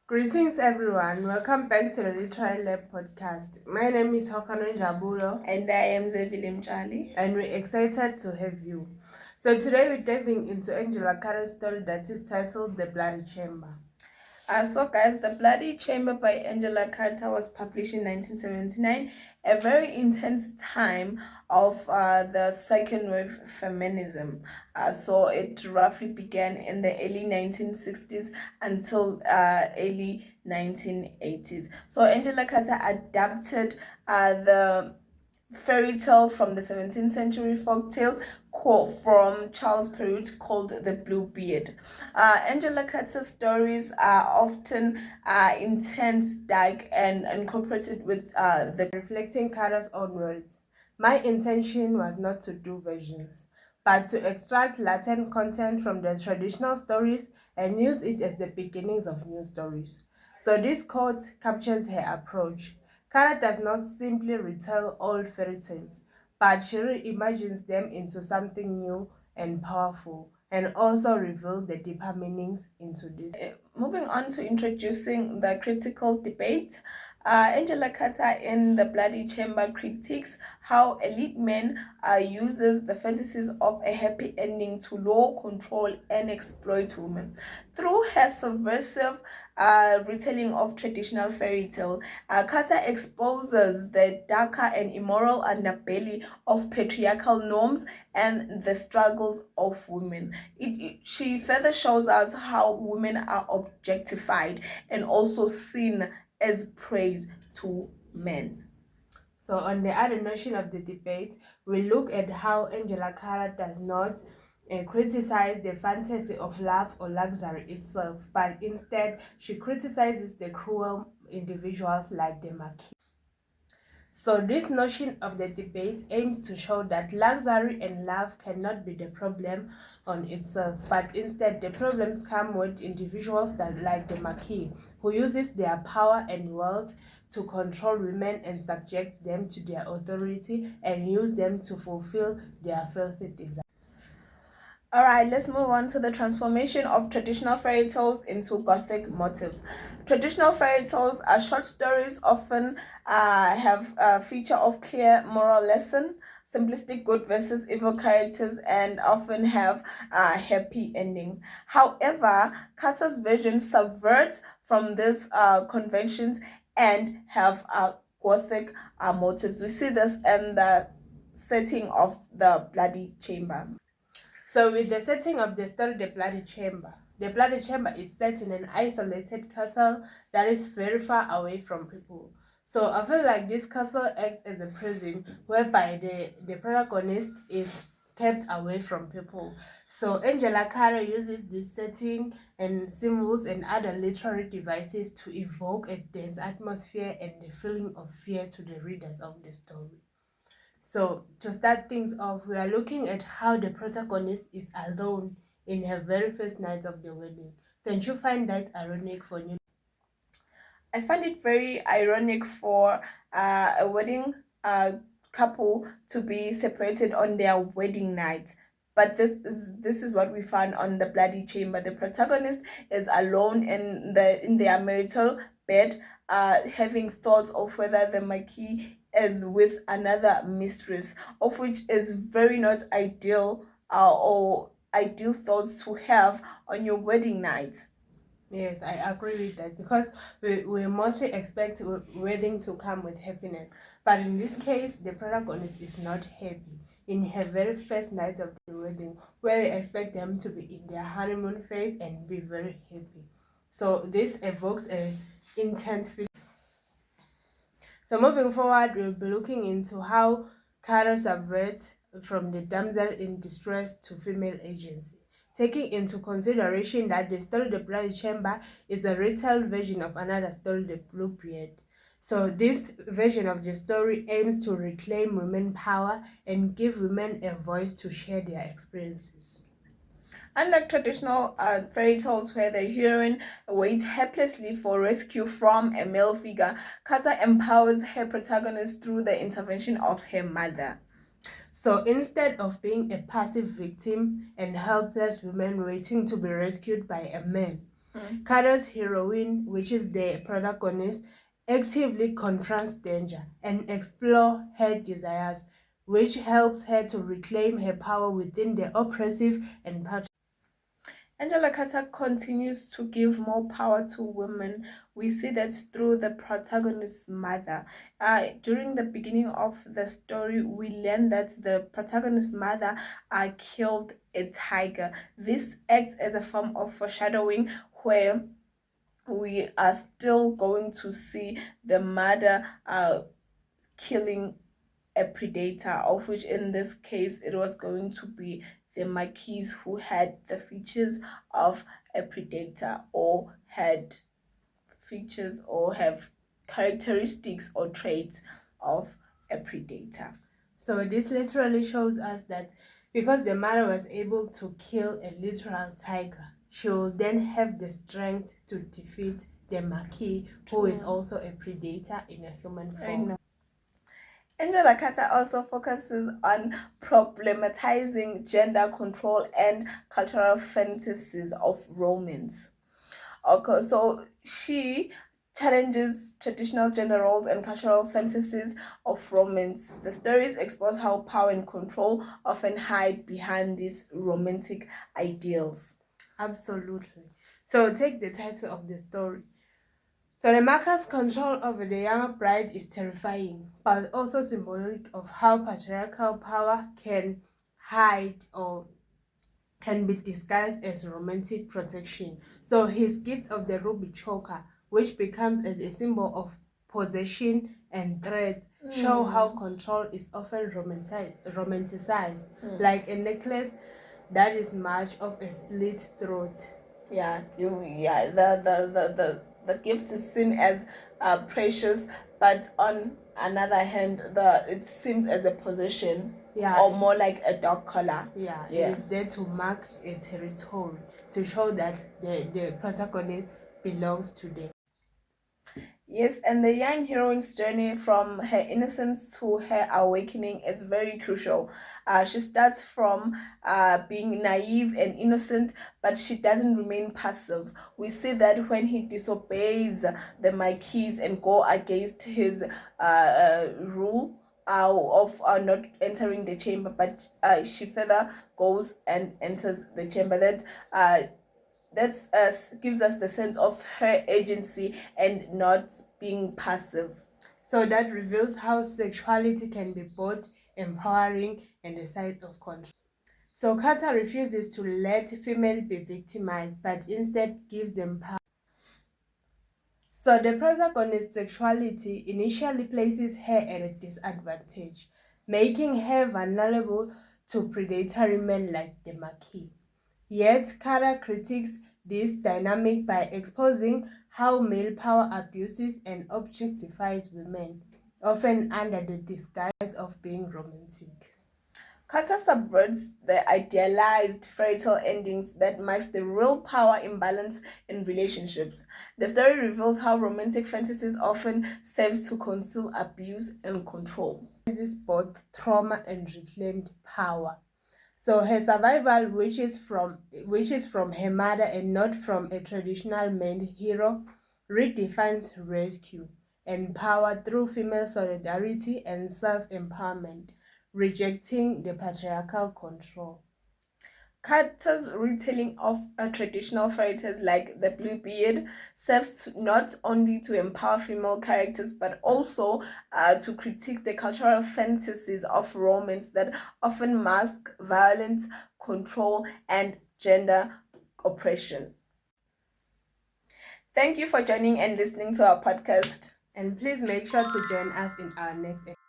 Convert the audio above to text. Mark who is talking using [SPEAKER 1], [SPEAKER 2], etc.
[SPEAKER 1] Greetings, everyone. Welcome back to the Literary Lab podcast. My name is Nonjabulo,
[SPEAKER 2] And I am Zevile Nonjabulo.
[SPEAKER 1] and we're excited to have you. So today we're diving into Angela Carter's story that is titled The Bloody Chamber.
[SPEAKER 2] So guys, The Bloody Chamber by Angela Carter was published in 1979, a very intense time of the second wave feminism. So it roughly began in the early 1960s until early 1980s. So Angela Carter adapted the fairy tale from the 17th century folktale from Charles Perrault called The Bluebeard. Angela Carter's stories are often intense, dark, and incorporated with the
[SPEAKER 1] Reflecting Carter's own words, my intention was not to do versions, but to extract latent content from the traditional stories and use it as the beginnings of new stories. So this quote captures her approach. Carter does not simply retell old fairy tales, but she reimagines them into something new and powerful, and also reveal the deeper meanings into this.
[SPEAKER 2] Moving on to introducing the critical debate, Angela Carter in The Bloody Chamber critiques how elite men uses the fantasies of a happy ending to lure, control, and exploit women. Through her subversive retelling of traditional fairy tale, Carter exposes the darker and immoral underbelly of patriarchal norms and the struggles of women. She further shows us how women are objectified and also seen as praise to men.
[SPEAKER 1] So on the other notion of the debate, we look at how Angela Carter does not criticize the fantasy of love or luxury itself, but instead she criticizes the cruel individuals like the Marquis. So this notion of the debate aims to show that luxury and love cannot be the problem on itself, but instead the problems come with individuals that like the Marquis, who uses their power and wealth to control women and subject them to their authority and use them to fulfill their filthy desires.
[SPEAKER 2] Alright, let's move on to the transformation of traditional fairy tales into Gothic motifs. Traditional fairy tales are short stories, often have a feature of clear moral lesson, simplistic good versus evil characters, and often have happy endings. However, Carter's version subverts from these conventions and have Gothic motifs. We see this in the setting of the Bloody Chamber.
[SPEAKER 1] So with the setting of the story The Bloody Chamber is set in an isolated castle that is very far away from people. So I feel like this castle acts as a prison whereby the protagonist is kept away from people. So Angela Carter uses this setting and symbols and other literary devices to evoke a dense atmosphere and the feeling of fear to the readers of the story. So, to start things off, we are looking at how the protagonist is alone in her very first night of the wedding. Don't you find that ironic for you?
[SPEAKER 2] I find it very ironic for a wedding couple to be separated on their wedding night. But this is what we find on The Bloody Chamber. The protagonist is alone in their marital bed, having thoughts of whether the Marquis is with another mistress, of which is very not ideal or ideal thoughts to have on your wedding night.
[SPEAKER 1] Yes, I agree with that because we mostly expect wedding to come with happiness. But in this case, the protagonist is not happy in her very first night of the wedding, where we expect them to be in their honeymoon phase and be very happy. So this evokes a intense feeling. So moving forward, we'll be looking into how Carter subverts from the damsel in distress to female agency, taking into consideration that the story The Bloody Chamber is a retold version of another story, The Bluebeard. So this version of the story aims to reclaim women power and give women a voice to share their experiences.
[SPEAKER 2] Unlike traditional fairy tales where the heroine waits helplessly for rescue from a male figure, Carter empowers her protagonist through the intervention of her mother.
[SPEAKER 1] So instead of being a passive victim and helpless woman waiting to be rescued by a man, Kata's heroine, which is the protagonist, actively confronts danger and explores her desires, which helps her to reclaim her power within the oppressive and
[SPEAKER 2] Angela Carter continues to give more power to women. We see that through the protagonist's mother. During the beginning of the story, we learn that the protagonist's mother killed a tiger. This acts as a form of foreshadowing where we are still going to see the mother killing a predator, of which in this case it was going to be the marquise, who had the features of a predator or had features or have characteristics or traits of a predator.
[SPEAKER 1] So this literally shows us that because the mother was able to kill a literal tiger, she will then have the strength to defeat the Marquis, who is also a predator in a human form.
[SPEAKER 2] Angela Carter also focuses on problematizing gender control and cultural fantasies of romance. Okay, so she challenges traditional gender roles and cultural fantasies of romance. The stories expose how power and control often hide behind these romantic ideals.
[SPEAKER 1] Absolutely. So take the title of the story. So the Marcus' control over the young bride is terrifying, but also symbolic of how patriarchal power can hide or can be disguised as romantic protection. So his gift of the ruby choker, which becomes as a symbol of possession and threat, show how control is often romanticized, like a necklace that is much of a slit throat.
[SPEAKER 2] The gift is seen as precious, but on another hand, it seems as a possession, or more like a dog collar.
[SPEAKER 1] It is there to mark a territory, to show that the protagonist belongs to them.
[SPEAKER 2] Yes, and the young heroine's journey from her innocence to her awakening is very crucial. She starts from being naive and innocent, but she doesn't remain passive. We see that when he disobeys the Marquis and go against his rule of not entering the chamber, but she further goes and enters the chamber. That gives us the sense of her agency and not being passive.
[SPEAKER 1] So that reveals how sexuality can be both empowering and a side of control. So Carter refuses to let females be victimized, but instead gives them power. So the protagonist's sexuality initially places her at a disadvantage, making her vulnerable to predatory men like the Marquis. Yet, Kara critiques this dynamic by exposing how male power abuses and objectifies women, often under the disguise of being romantic.
[SPEAKER 2] Carter subverts the idealized fairy tale endings that marks the real power imbalance in relationships. The story reveals how romantic fantasies often serve to conceal abuse and control.
[SPEAKER 1] This is both trauma and reclaimed power. So her survival, which is from her mother and not from a traditional male hero, redefines rescue and power through female solidarity and self-empowerment, rejecting the patriarchal control.
[SPEAKER 2] Carter's retelling of traditional fairy tales like The Bluebeard serves not only to empower female characters but also to critique the cultural fantasies of romance that often mask violence, control, and gender oppression. Thank you for joining and listening to our podcast.
[SPEAKER 1] And please make sure to join us in our next episode.